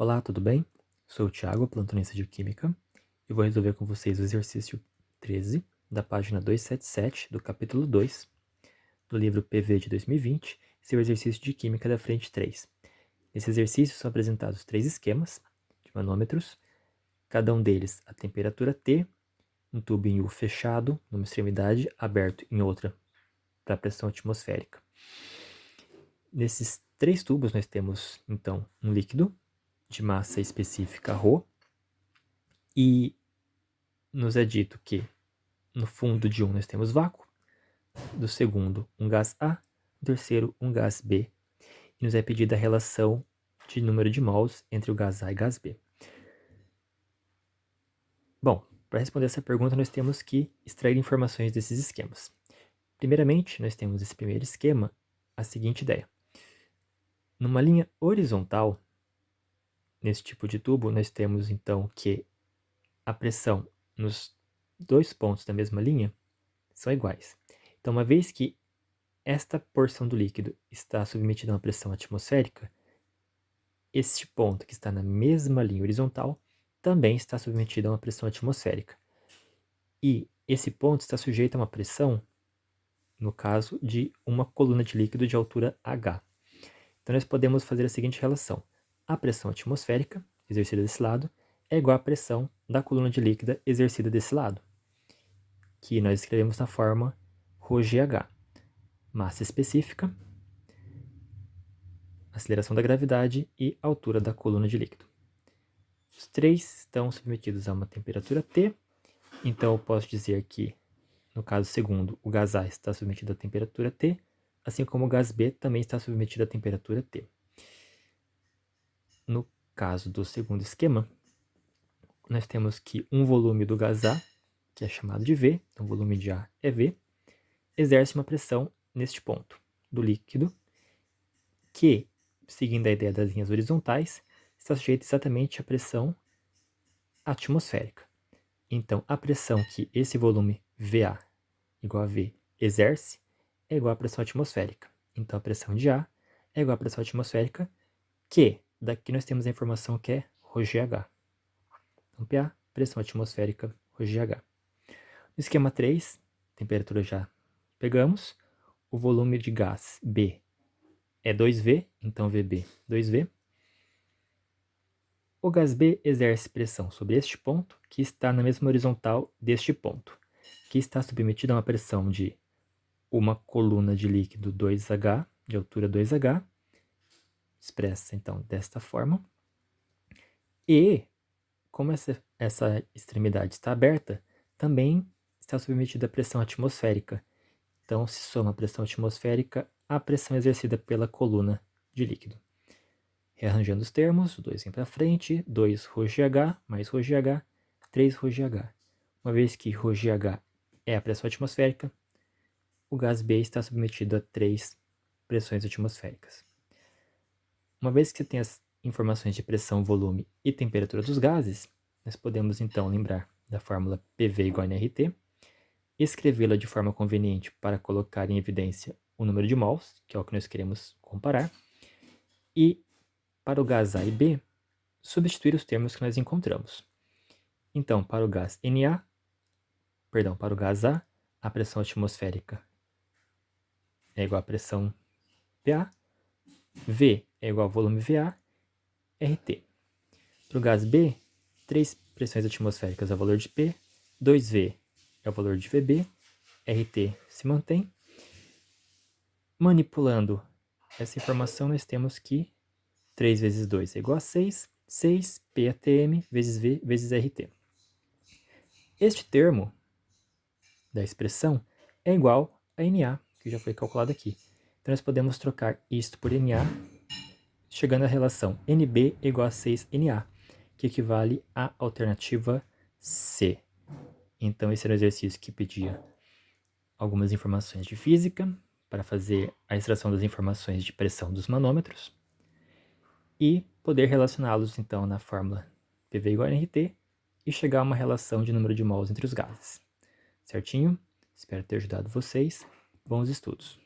Olá, tudo bem? Sou o Thiago, plantonista de Química, e vou resolver com vocês o exercício 13, da página 277, do capítulo 2, do livro PV de 2020, seu exercício de Química da frente 3. Nesse exercício são apresentados 3 esquemas de manômetros, cada um deles a temperatura T, um tubo em U fechado, numa extremidade, aberto em outra, para a pressão atmosférica. Nesses 3 tubos nós temos, então, um líquido de massa específica ρ, e nos é dito que no fundo de um nós temos vácuo, do segundo um gás A, do terceiro um gás B, e nos é pedida a relação de número de mols entre o gás A e gás B. Bom, para responder essa pergunta nós temos que extrair informações desses esquemas. Primeiramente, nós temos esse primeiro esquema, a seguinte ideia. Numa linha horizontal, nesse tipo de tubo, nós temos então que a pressão nos dois pontos da mesma linha são iguais. Então, uma vez que esta porção do líquido está submetida a uma pressão atmosférica, este ponto que está na mesma linha horizontal também está submetido a uma pressão atmosférica. E esse ponto está sujeito a uma pressão, no caso de uma coluna de líquido de altura H. Então nós podemos fazer a seguinte relação. A pressão atmosférica, exercida desse lado, é igual à pressão da coluna de líquida exercida desse lado, que nós escrevemos na forma ρgH. Massa específica, aceleração da gravidade e altura da coluna de líquido. Os três estão submetidos a uma temperatura T, então eu posso dizer que, no caso segundo, o gás A está submetido à temperatura T, assim como o gás B também está submetido à temperatura T. No caso do segundo esquema, nós temos que um volume do gás A, que é chamado de V, então o volume de A é V, exerce uma pressão neste ponto do líquido, que, seguindo a ideia das linhas horizontais, está sujeito exatamente à pressão atmosférica. Então, a pressão que esse volume VA igual a V exerce é igual à pressão atmosférica. Então, a pressão de A é igual à pressão atmosférica, que daqui nós temos a informação que é ρgH. Então, PA, pressão atmosférica, ρgH. No esquema 3, temperatura já pegamos, o volume de gás B é 2V, então VB 2V. O gás B exerce pressão sobre este ponto, que está na mesma horizontal deste ponto, que está submetido a uma pressão de uma coluna de líquido 2H, de altura 2H, expressa então desta forma. E, como essa extremidade está aberta, também está submetida à pressão atmosférica. Então, se soma a pressão atmosférica à pressão exercida pela coluna de líquido. Rearranjando os termos, o 2 vem para frente, 2 ρgH mais ρgH, 3 ρgH. Uma vez que ρgH é a pressão atmosférica, o gás B está submetido a 3 pressões atmosféricas. Uma vez que você tem as informações de pressão, volume e temperatura dos gases, nós podemos então lembrar da fórmula PV igual a nRT, escrevê-la de forma conveniente para colocar em evidência o número de mols, que é o que nós queremos comparar, e para o gás A e B, substituir os termos que nós encontramos. Então, para o gás para o gás a pressão atmosférica é igual à pressão PA, V é igual ao volume VA, RT. Para o gás B, 3 pressões atmosféricas é o valor de P, 2V é o valor de VB, RT se mantém. Manipulando essa informação, nós temos que 3 vezes 2 é igual a 6, 6 PATM vezes V vezes RT. Este termo da expressão é igual a NA, que já foi calculado aqui. Então, nós podemos trocar isto por NA, chegando à relação NB igual a 6NA, que equivale à alternativa C. Então, esse era o exercício que pedia algumas informações de física, para fazer a extração das informações de pressão dos manômetros, e poder relacioná-los, então, na fórmula PV igual a nRT, e chegar a uma relação de número de mols entre os gases. Certinho? Espero ter ajudado vocês. Bons estudos!